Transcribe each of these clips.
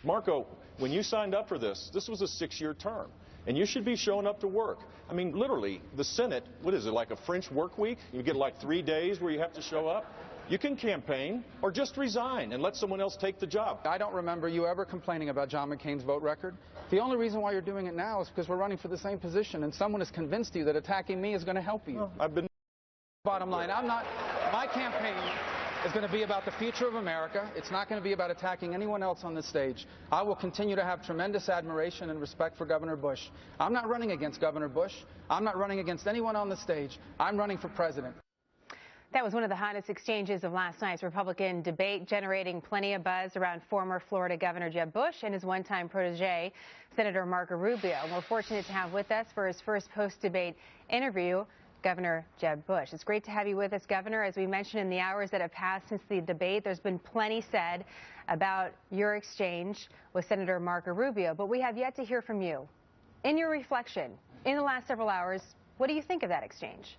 Marco, when you signed up for this was a 6-year term, and you should be showing up to work. I mean, literally, the Senate, what is it, like a French work week? You get like 3 days where you have to show up? You can campaign or just resign and let someone else take the job. I don't remember you ever complaining about John McCain's vote record. The only reason why you're doing it now is because we're running for the same position, and someone has convinced you that attacking me is going to help you. Well, I've been... Bottom line, my campaign is going to be about the future of America. It's not going to be about attacking anyone else on this stage. I will continue to have tremendous admiration and respect for Governor Bush. I'm not running against Governor Bush. I'm not running against anyone on the stage. I'm running for president. That was one of the hottest exchanges of last night's Republican debate, generating plenty of buzz around former Florida Governor Jeb Bush and his one-time protege, Senator Marco Rubio. We're fortunate to have with us for his first post-debate interview, Governor Jeb Bush. It's great to have you with us, Governor. As we mentioned, in the hours that have passed since the debate, there's been plenty said about your exchange with Senator Marco Rubio, but we have yet to hear from you. In your reflection, in the last several hours, what do you think of that exchange?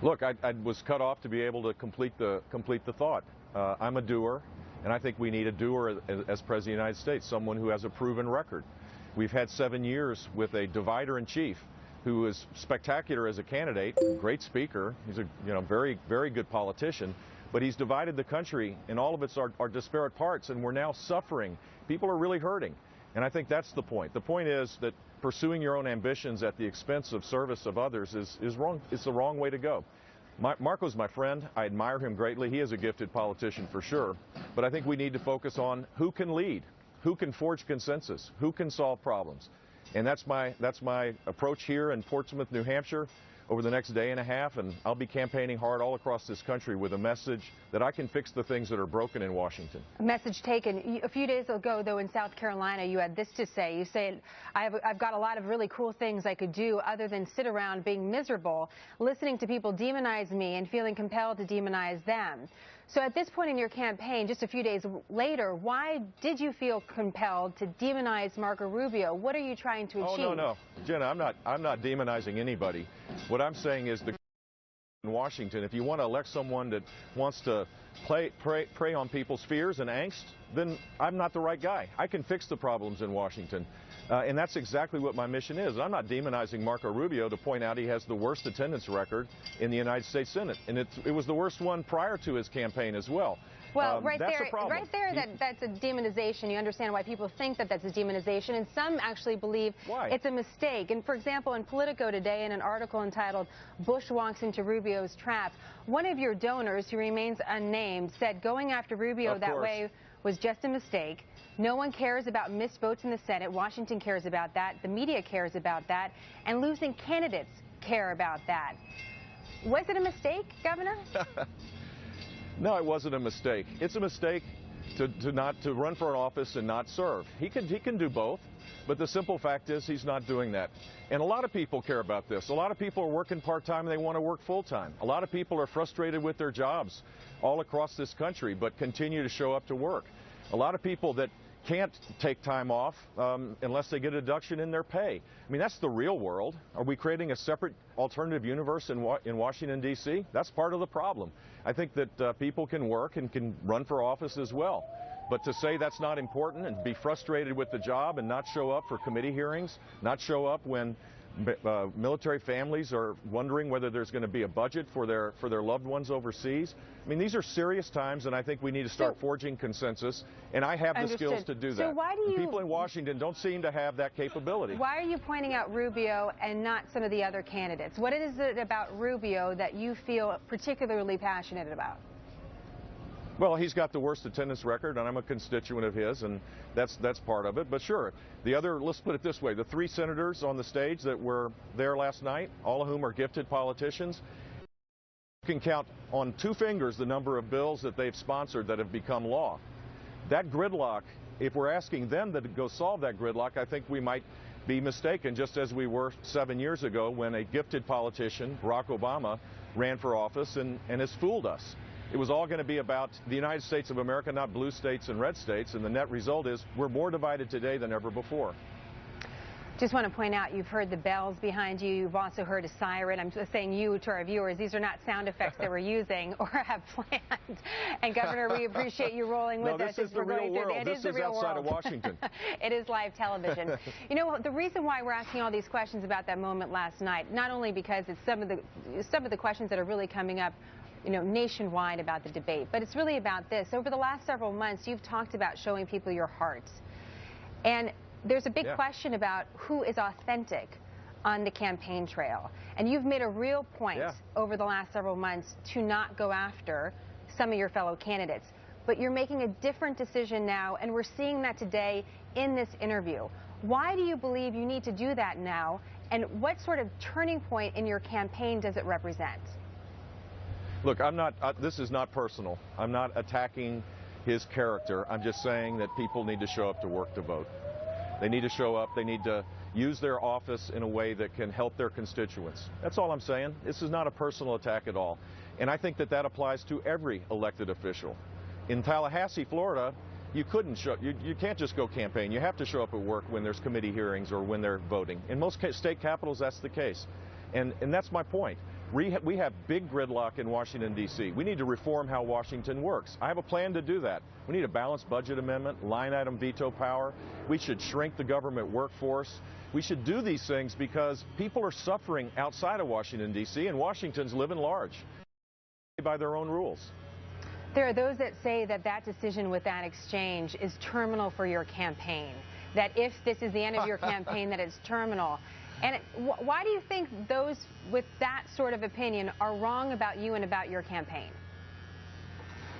Look, I was cut off to be able to complete the thought. I'm a doer, and I think we need a doer as President of the United States, someone who has a proven record. We've had 7 years with a divider-in-chief who is spectacular as a candidate, great speaker. He's a very, very good politician, but he's divided the country, and all of it's are disparate parts, and we're now suffering. People are really hurting, and I think that's the point. The point is that pursuing your own ambitions at the expense of service of others is wrong. It's the wrong way to go. Marco's my friend. I admire him greatly. He is a gifted politician for sure, but I think we need to focus on who can lead, who can forge consensus, who can solve problems. And that's my approach here in Portsmouth, New Hampshire, over the next day and a half, and I'll be campaigning hard all across this country with a message that I can fix the things that are broken in Washington. A message taken. A few days ago, though, in South Carolina, you had this to say. You said, I've got a lot of really cool things I could do other than sit around being miserable, listening to people demonize me and feeling compelled to demonize them. So at this point in your campaign, just a few days later, why did you feel compelled to demonize Marco Rubio? What are you trying to achieve? Oh, no. Jenna, I'm not demonizing anybody. What I'm saying is in Washington, if you want to elect someone that wants to prey on people's fears and angst, then I'm not the right guy. I can fix the problems in Washington. And that's exactly what my mission is. I'm not demonizing Marco Rubio to point out he has the worst attendance record in the United States Senate. And it was the worst one prior to his campaign as well. Well, that's a demonization. You understand why people think that that's a demonization, and some actually believe it's a mistake. And for example, in Politico today, in an article entitled "Bush Walks into Rubio's Trap," one of your donors, who remains unnamed, said going after Rubio that way was just a mistake. No one cares about missed votes in the Senate. Washington cares about that. The media cares about that. And losing candidates care about that. Was it a mistake, Governor? No, it wasn't a mistake. It's a mistake to run for an office and not serve. He can do both, but the simple fact is he's not doing that. And a lot of people care about this. A lot of people are working part-time and they want to work full-time. A lot of people are frustrated with their jobs all across this country, but continue to show up to work. A lot of people that can't take time off unless they get a deduction in their pay. I mean, that's the real world. Are we creating a separate alternative universe in Washington, D.C.? That's part of the problem. I think that people can work and can run for office as well. But to say that's not important and be frustrated with the job and not show up for committee hearings, not show up when military families are wondering whether there's going to be a budget for their loved ones overseas. I mean, these are serious times, and I think we need to start forging consensus, and I have the skills to do that. So why do people in Washington don't seem to have that capability. Why are you pointing out Rubio and not some of the other candidates? What is it about Rubio that you feel particularly passionate about? Well, he's got the worst attendance record, and I'm a constituent of his, and that's part of it. But sure, the other, let's put it this way, the 3 senators on the stage that were there last night, all of whom are gifted politicians, you can count on 2 fingers the number of bills that they've sponsored that have become law. That gridlock, if we're asking them to go solve that gridlock, I think we might be mistaken, just as we were 7 years ago when a gifted politician, Barack Obama, ran for office and has fooled us. It was all going to be about the United States of America, not blue states and red states, and the net result is we're more divided today than ever before. Just want to point out, you've heard the bells behind you. You've also heard a siren. I'm just saying you to our viewers. These are not sound effects that we're using or have planned. And Governor, we appreciate you rolling with us. No, this is the real world. This is outside of Washington. It is live television. You know, the reason why we're asking all these questions about that moment last night, not only because it's some of the questions that are really coming up, you know, nationwide about the debate, but it's really about this. Over the last several months, you've talked about showing people your heart. And there's a big question about who is authentic on the campaign trail. And you've made a real point over the last several months to not go after some of your fellow candidates. But you're making a different decision now, and we're seeing that today in this interview. Why do you believe you need to do that now? And what sort of turning point in your campaign does it represent? Look, I'm not, this is not personal. I'm not attacking his character. I'm just saying that people need to show up to work to vote. They need to show up. They need to use their office in a way that can help their constituents. That's all I'm saying. This is not a personal attack at all. And I think that that applies to every elected official. In Tallahassee, Florida, you couldn't show, you can't just go campaign. You have to show up at work when there's committee hearings or when they're voting. In most state capitals, that's the case. And that's my point. We have big gridlock in Washington, D.C. We need to reform how Washington works. I have a plan to do that. We need a balanced budget amendment, line item veto power. We should shrink the government workforce. We should do these things because people are suffering outside of Washington, D.C., and Washington's living large by their own rules. There are those that say that that decision with that exchange is terminal for your campaign, that if this is the end of your campaign, that it's terminal. And why do you think those with that sort of opinion are wrong about you and about your campaign?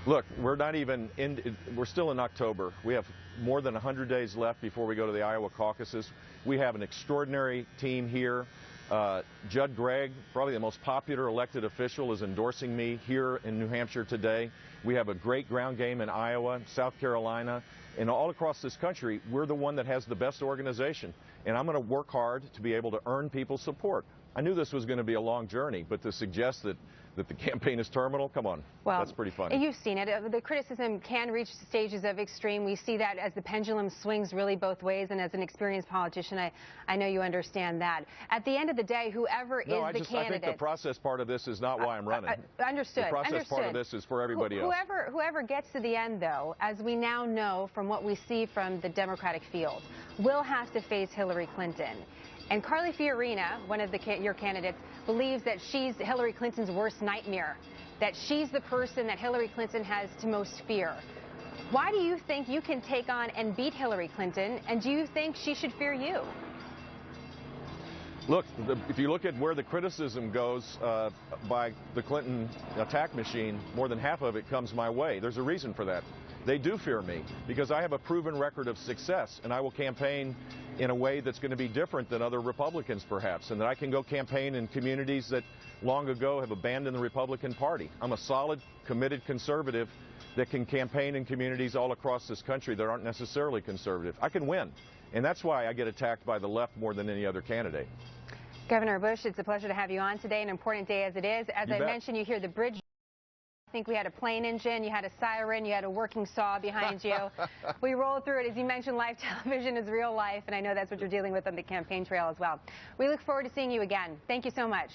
Look, we're not even in, we're still in October. We have more than 100 days left before we go to the Iowa caucuses. We have an extraordinary team here. Judd Gregg, probably the most popular elected official, is endorsing me here in New Hampshire today. We have a great ground game in Iowa, South Carolina, and all across this country. We're the one that has the best organization. And I'm going to work hard to be able to earn people's support. I knew this was going to be a long journey, but to suggest that the campaign is terminal, come on, well, that's pretty funny. You've seen it. The criticism can reach stages of extreme. We see that as the pendulum swings really both ways, and as an experienced politician, I know you understand that. At the end of the day, whoever is the candidate... I think the process part of this is not why I'm running. Understood. The process part of this is for everybody else. Whoever gets to the end, though, as we now know from what we see from the Democratic field, will have to face Hillary Clinton. And Carly Fiorina, one of your candidates, believes that she's Hillary Clinton's worst nightmare, that she's the person that Hillary Clinton has to most fear. Why do you think you can take on and beat Hillary Clinton, and do you think she should fear you? Look, if you look at where the criticism goes by the Clinton attack machine, more than half of it comes my way. There's a reason for that. They do fear me because I have a proven record of success, and I will campaign in a way that's going to be different than other Republicans, perhaps, and that I can go campaign in communities that long ago have abandoned the Republican Party. I'm a solid, committed conservative that can campaign in communities all across this country that aren't necessarily conservative. I can win, and that's why I get attacked by the left more than any other candidate. Governor Bush, it's a pleasure to have you on today, an important day as it is. As I mentioned, you hear the bridge. I think we had a plane engine, you had a siren, you had a working saw behind you. We rolled through it. As you mentioned, live television is real life, and I know that's what you're dealing with on the campaign trail as well. We look forward to seeing you again. Thank you so much.